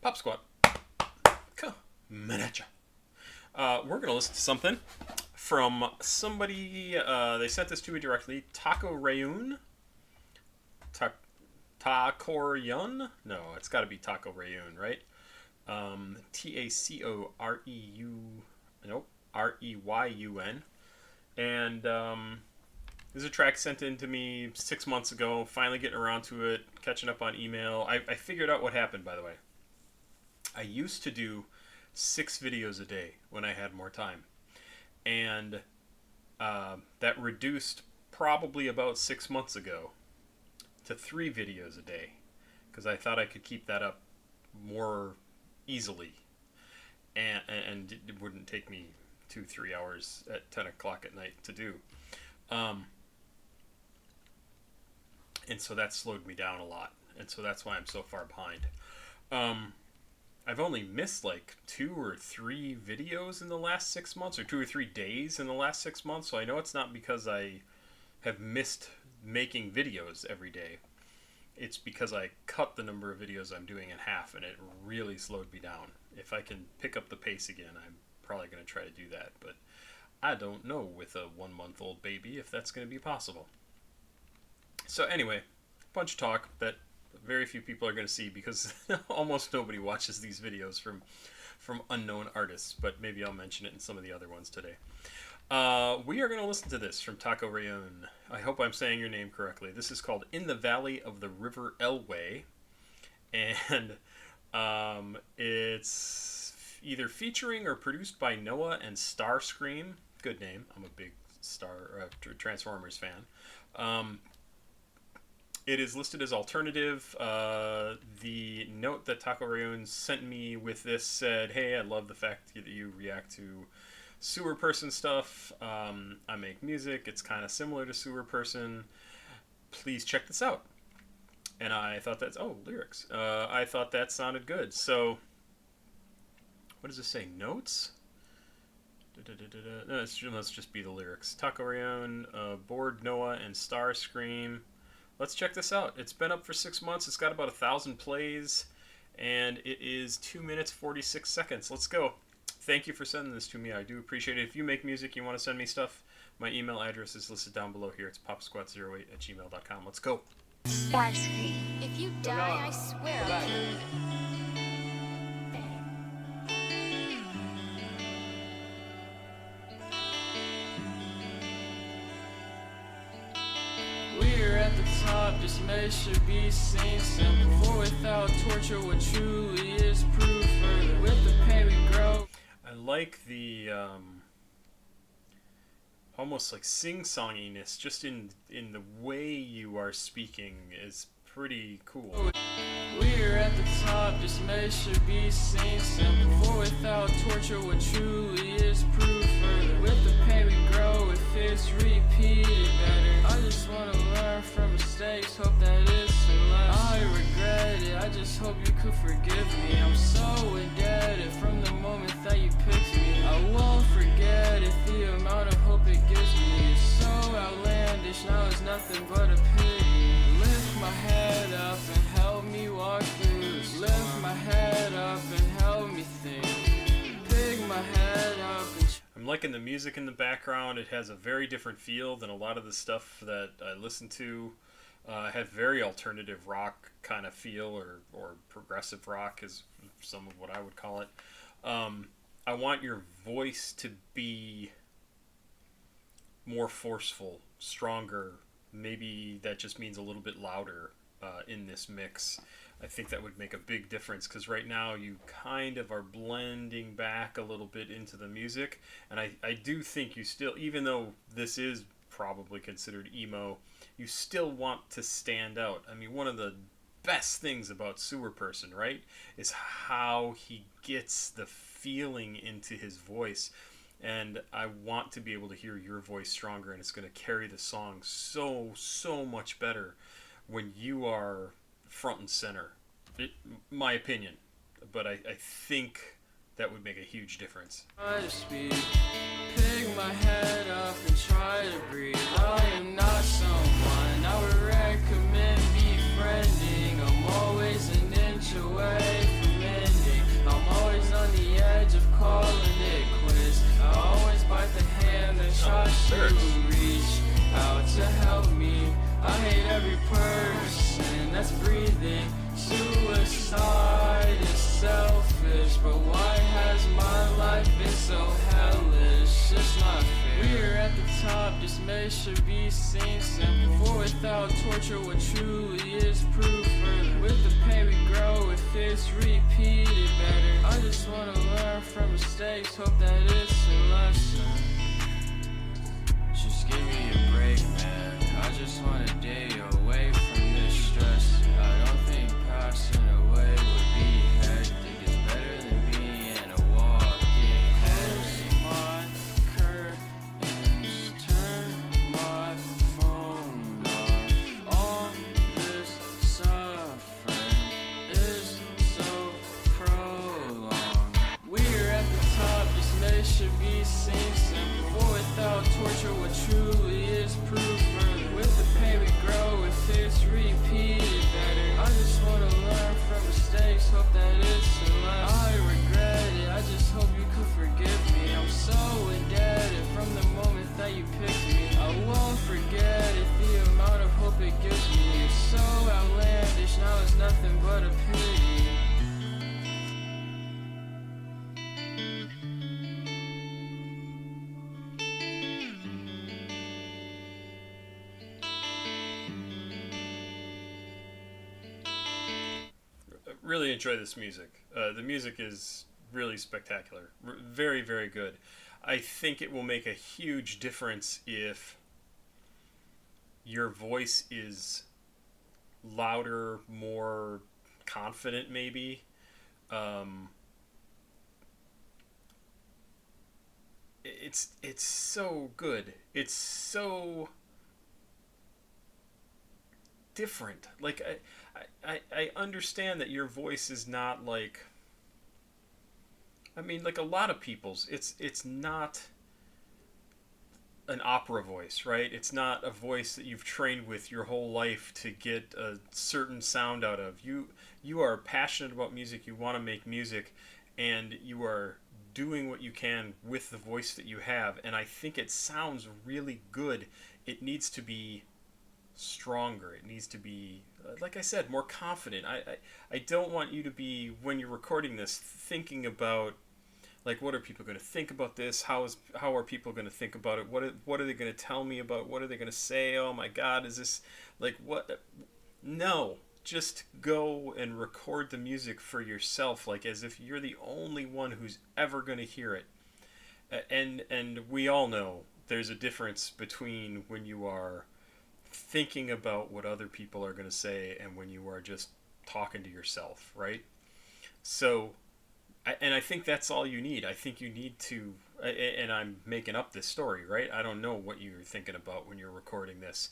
Pop Squat. Coming at ya. We're going to listen to something from somebody. They sent this to me directly. Tacoreyun. Tacoreyun? No, it's got to be Tacoreyun, right? Tacoreu. Nope. Reyyun. And this is a track sent in to me 6 months ago. Finally getting around to it. Catching up on email. I figured out what happened, by the way. I used to do 6 videos a day when I had more time. And that reduced probably about 6 months ago to 3 videos a day. Because I thought I could keep that up more easily. And it wouldn't take me 2-3 hours at 10 o'clock at night to do. And so that slowed me down a lot. And so that's why I'm so far behind. I've only missed like 2 or 3 videos in the last 6 months, or 2 or 3 days in the last 6 months. So I know it's not because I have missed making videos every day. It's because I cut the number of videos I'm doing in half, and it really slowed me down. If I can pick up the pace again, I'm probably going to try to do that. But I don't know with a 1-month-old baby if that's going to be possible. So anyway, bunch of talk that very few people are going to see because almost nobody watches these videos from unknown artists, but maybe I'll mention it in some of the other ones today. We are going to listen to this from Tacoreyun. I hope I'm saying your name correctly. This is called In the Valley of the River Elwy, and it's either featuring or produced by Noah and st4rscream. Good name. I'm a big Transformers fan. It is listed as alternative. The note that Tacoreyun sent me with this said, "Hey, I love the fact that you react to Sewer Person stuff. I make music. It's kind of similar to Sewer Person. Please check this out." And I thought that's, lyrics. I thought that sounded good. So, what does this say? Notes? No, let's just be the lyrics. Tacoreyun, Bored Noah, and st4rscream. Let's check this out. It's been up for 6 months. It's got about 1,000 plays, and it is 2 minutes 46 seconds. Let's go. Thank you for sending this to me. I do appreciate it. If you make music, you want to send me stuff, my email address is listed down below here. It's papasquatjon@gmail.com. Let's go. st4rscream. If you die, I swear I'll kill you. We're at the top, just may should be seen simple. For without torture, what truly is proof. Further with the pain we grow. I like the almost like sing-songiness just in the way you are speaking is pretty cool. We're at the top, just may should be seen simple. For without torture, what truly is proof. Further with the pain we grow, if it's repeated better. I just wanna learn from mistakes, hope that it's a lesson. I regret it, I just hope you could forgive me. I'm so indebted from the moment that you picked me. I won't forget it, the amount of hope it gives me is so outlandish, now it's nothing but a pity. Lift my head up and help me walk through this. Lift my head up and help me think. Pick my head up and I'm liking the music in the background. It has a very different feel than a lot of the stuff that I listen to. It has very alternative rock kind of feel, or progressive rock is some of what I would call it. I want your voice to be more forceful, stronger. Maybe that just means a little bit louder in this mix. I think that would make a big difference, because right now you kind of are blending back a little bit into the music, and I do think you still, even though this is probably considered emo, you still want to stand out. I mean, one of the best things about Sewer Person, right, is how he gets the feeling into his voice. And I want to be able to hear your voice stronger, and it's going to carry the song so much better when you are front and center. My opinion, but I think that would make a huge difference. try to speak. Pick my head up and try to breathe. I am not someone I would recommend befriending. I'm always an inch away from ending. on the edge of calling it quits. I always bite the hand that tries to reach out to help me. I hate every person that's breathing. Suicide is selfish, but why has my life been so hellish? It's not fair. We're at the top, dismay should be seen simple. For without torture, what truly is proof further. With the pain we grow, if it's repeated better. I just wanna learn from mistakes, hope that it's a lesson. Just give me a break, man. I just want a day away from this stress. I don't think passing away would be hectic. It's better than being a walking head. My curtains, turn my phone off. All this suffering is so prolonged. We're at the top, dismay should be seen simple. For without torture, what truly is proof further. With the pain we grow, if it's repeated better. I just wanna learn from mistakes, hope that it's a lesson. I regret it, I just hope you could forgive me. I'm so indebted from the moment that you picked me. I won't forget it, the amount of hope it gives me. It's so outlandish, now it's nothing but a pity. Really enjoy this music. The music is really spectacular. Very, very good. I think it will make a huge difference if your voice is louder, more confident, maybe. It's so good. It's so different. Like I understand that your voice is not like, I mean, like a lot of people's, it's not an opera voice, right? It's not a voice that you've trained with your whole life to get a certain sound out of. You are passionate about music, you want to make music, and you are doing what you can with the voice that you have, and I think it sounds really good. It needs to be stronger. It needs to be, like I said, more confident. I don't want you to be, when you're recording this, thinking about, like, what are people going to think about this? How are people going to think about it? What are they going to tell me about? What are they going to say? Oh my God, is this, like, what? No, just go and record the music for yourself, like as if you're the only one who's ever going to hear it. And we all know there's a difference between when you are thinking about what other people are going to say and when you are just talking to yourself, right? So, and I think that's all you need. I think you need to, and I'm making up this story, right? I don't know what you're thinking about when you're recording this,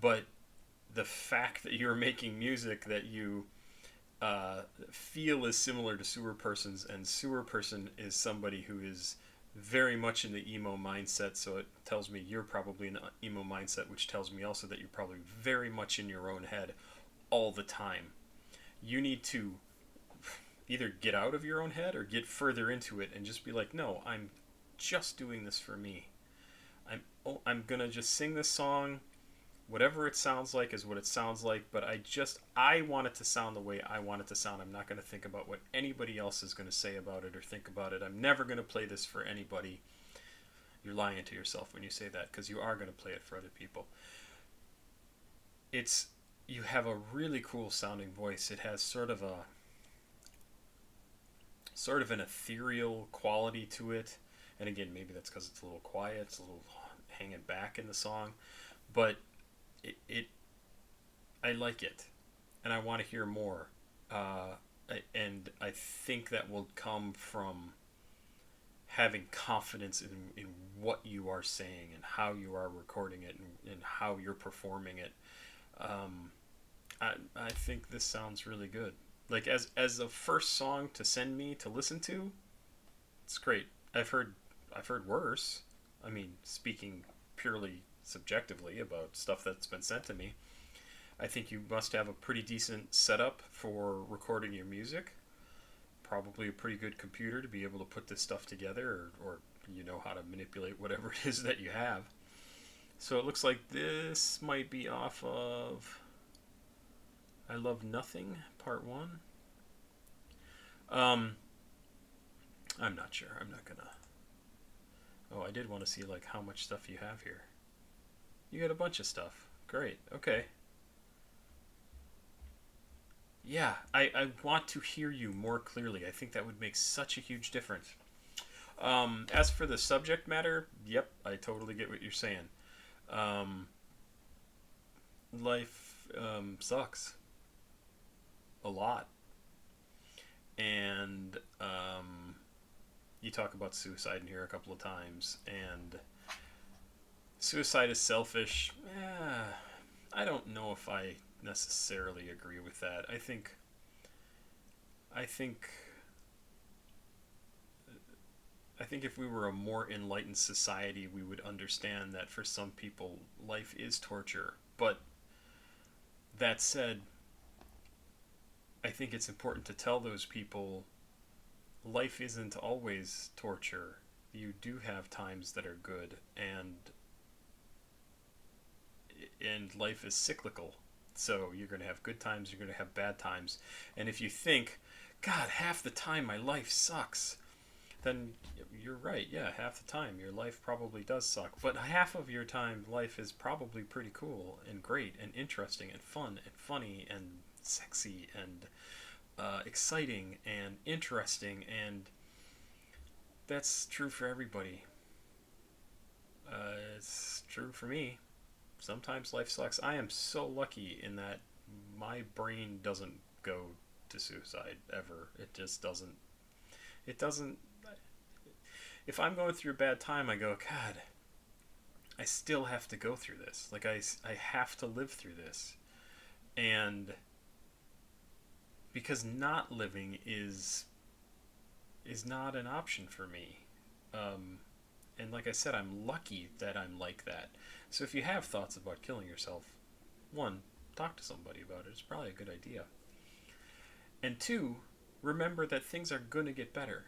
but the fact that you're making music that you feel is similar to Sewer Person's, and Sewer Person is somebody who is very much in the emo mindset, so it tells me you're probably in an emo mindset, which tells me also that you're probably very much in your own head all the time. You need to either get out of your own head or get further into it and just be like, no, I'm just doing this for me. I'm gonna just sing this song. Whatever it sounds like is what it sounds like, but I want it to sound the way I want it to sound. I'm not going to think about what anybody else is going to say about it or think about it. I'm never going to play this for anybody. You're lying to yourself when you say that, because you are going to play it for other people. You have a really cool sounding voice. It has sort of an ethereal quality to it. And again, maybe that's because it's a little quiet, it's a little hanging back in the song, but I like it, and I want to hear more, and I think that will come from having confidence in what you are saying and how you are recording it and how you're performing it. I think this sounds really good. Like as a first song to send me to listen to, it's great. I've heard worse. I mean, speaking purely subjectively about stuff that's been sent to me, I think you must have a pretty decent setup for recording your music. probably a pretty good computer to be able to put this stuff together, or you know how to manipulate whatever it is that you have. So it looks like this might be off of I Love Nothing, Part 1. I'm not sure. I'm not gonna... Oh, I did want to see like how much stuff you have here. You got a bunch of stuff. Great. Okay. Yeah, I want to hear you more clearly. I think that would make such a huge difference. As for the subject matter, yep, I totally get what you're saying. Life sucks a lot. And you talk about suicide in here a couple of times, and suicide is selfish. I don't know if I necessarily agree with that. I think if we were a more enlightened society, we would understand that for some people, life is torture. But that said, I think it's important to tell those people life isn't always torture. You do have times that are good, and life is cyclical. So you're going to have good times, you're going to have bad times. And if you think, God, half the time my life sucks, then you're right. Yeah, half the time your life probably does suck. But half of your time, life is probably pretty cool and great and interesting and fun and funny and sexy and exciting and interesting. And that's true for everybody. It's true for me. Sometimes life sucks. I am so lucky in that my brain doesn't go to suicide ever. It just doesn't. It doesn't. If I'm going through a bad time, I go, God, I still have to go through this. Like, I have to live through this. And because not living is not an option for me. And like I said, I'm lucky that I'm like that. So if you have thoughts about killing yourself, one, talk to somebody about it. It's probably a good idea. And two, remember that things are going to get better.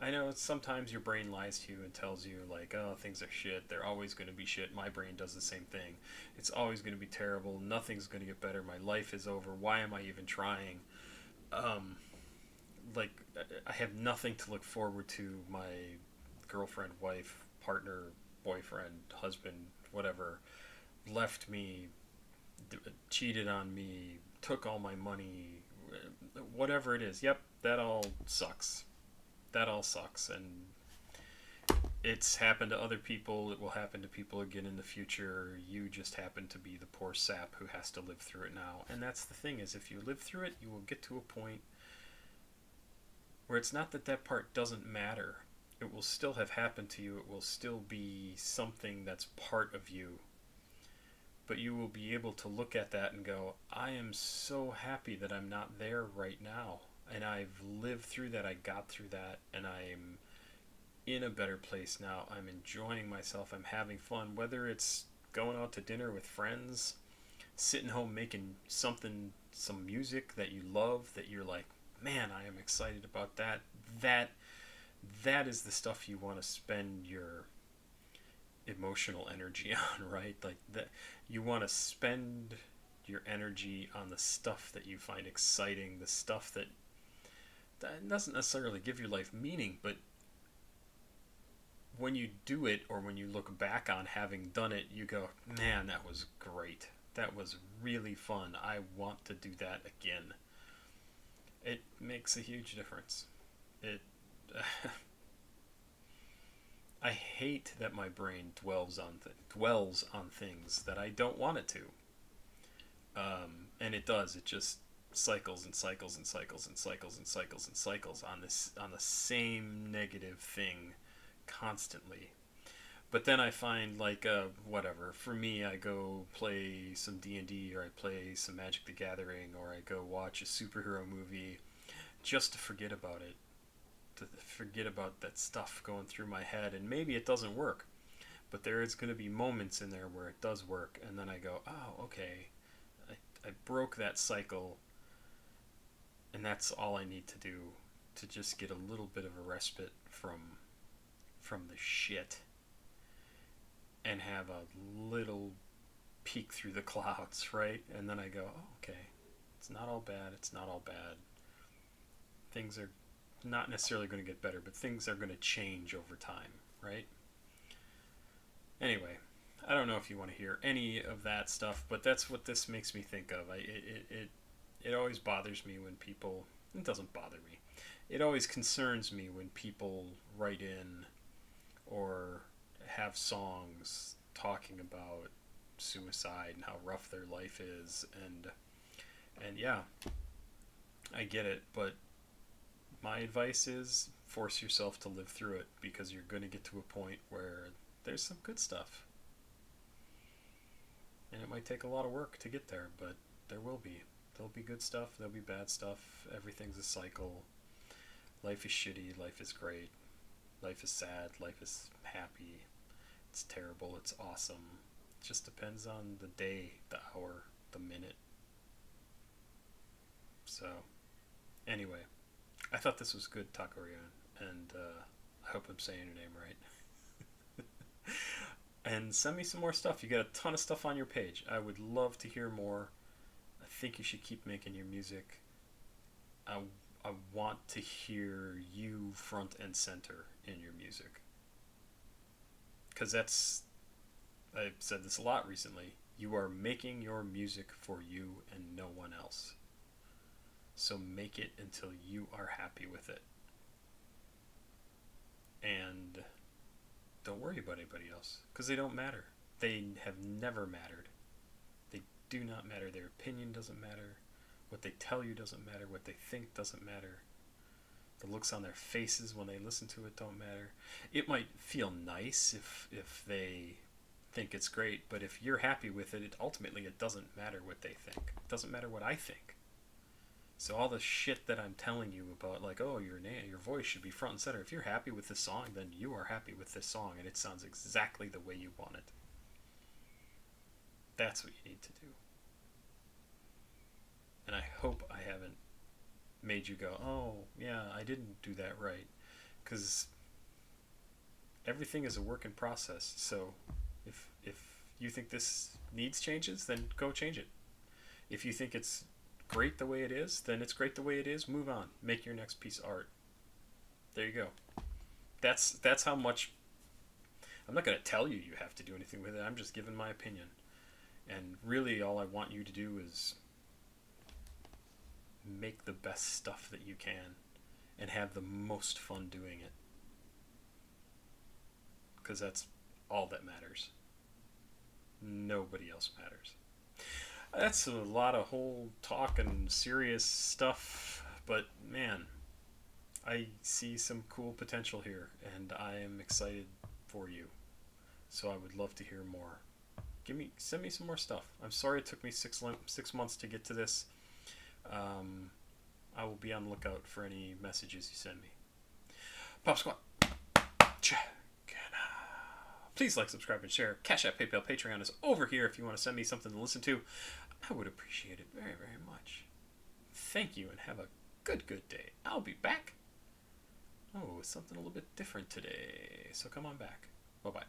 I know sometimes your brain lies to you and tells you, like, oh, things are shit. They're always going to be shit. My brain does the same thing. It's always going to be terrible. Nothing's going to get better. My life is over. Why am I even trying? Like, I have nothing to look forward to. My girlfriend, wife, partner, boyfriend, husband, whatever, left me, cheated on me, took all my money, whatever it is. Yep, that all sucks. That all sucks. And it's happened to other people. It will happen to people again in the future. You just happen to be the poor sap who has to live through it now. And that's the thing, is if you live through it, you will get to a point where it's not that that part doesn't matter. It will still have happened to you. It will still be something that's part of you. But you will be able to look at that and go, I am so happy that I'm not there right now. And I've lived through that. I got through that. And I'm in a better place now. I'm enjoying myself. I'm having fun. Whether it's going out to dinner with friends, sitting home making some music that you love, that you're like, man, I am excited about that. That is the stuff you want to spend your emotional energy on, right? Like that, you want to spend your energy on the stuff that you find exciting, the stuff that doesn't necessarily give your life meaning, but when you do it, or when you look back on having done it, you go, man, that was great. That was really fun. I want to do that again. It makes a huge difference. I hate that my brain dwells on things that I don't want it to. And it does. It just cycles and cycles and cycles and cycles and cycles and cycles on the same negative thing constantly. But then I find, like, whatever. For me, I go play some D&D, or I play some Magic the Gathering, or I go watch a superhero movie just to forget about it. To forget about that stuff going through my head. And maybe it doesn't work. But there is going to be moments in there where it does work. And then I go, oh, okay. I broke that cycle. And that's all I need to do. to just get a little bit of a respite from the shit and have a little peek through the clouds, right? And then I go, oh, okay, it's not all bad. It's not all bad. Things are not necessarily going to get better, but things are going to change over time, right? Anyway, I don't know if you want to hear any of that stuff, but that's what this makes me think of. It always bothers me when people... It doesn't bother me. It always concerns me when people write in or have songs talking about suicide and how rough their life is. And yeah, I get it, but my advice is force yourself to live through it, because you're going to get to a point where there's some good stuff. And it might take a lot of work to get there, but there will be. There'll be good stuff, there'll be bad stuff. Everything's a cycle. Life is shitty, life is great. Life is sad, life is happy. It's terrible, it's awesome. It just depends on the day, the hour, the minute. So, anyway, I thought this was good, tacoreyun, and I hope I'm saying your name right. And send me some more stuff. You got a ton of stuff on your page. I would love to hear more. I think you should keep making your music. I want to hear you front and center in your music. Because that's... I've said this a lot recently. You are making your music for you and no one else. So make it until you are happy with it. And don't worry about anybody else, because they don't matter. They have never mattered. They do not matter. Their opinion doesn't matter. What they tell you doesn't matter. What they think doesn't matter. The looks on their faces when they listen to it don't matter. It might feel nice if they think it's great, but if you're happy with it, ultimately it doesn't matter what they think. It doesn't matter what I think. So all the shit that I'm telling you about, like, oh, your voice should be front and center. If you're happy with this song, then you are happy with this song, and it sounds exactly the way you want it. That's what you need to do. And I hope I haven't made you go, oh, yeah, I didn't do that right. Because everything is a work in process. So if you think this needs changes, then go change it. If you think it's great the way it is, then it's great the way it is. Move on. Make your next piece of art. There you go. That's how much... I'm not going to tell you have to do anything with it. I'm just giving my opinion. And really all I want you to do is make the best stuff that you can and have the most fun doing it. Because that's all that matters. Nobody else matters. That's a lot of whole talk and serious stuff, but man, I see some cool potential here, and I am excited for you. So I would love to hear more. Send me some more stuff. I'm sorry it took me 6 months to get to this. I will be on the lookout for any messages you send me. Papasquatjon. Please like, subscribe, and share. CashApp, PayPal, Patreon is over here if you want to send me something to listen to. I would appreciate it very, very much. Thank you, and have a good day. I'll be back. Oh, something a little bit different today. So come on back. Bye-bye.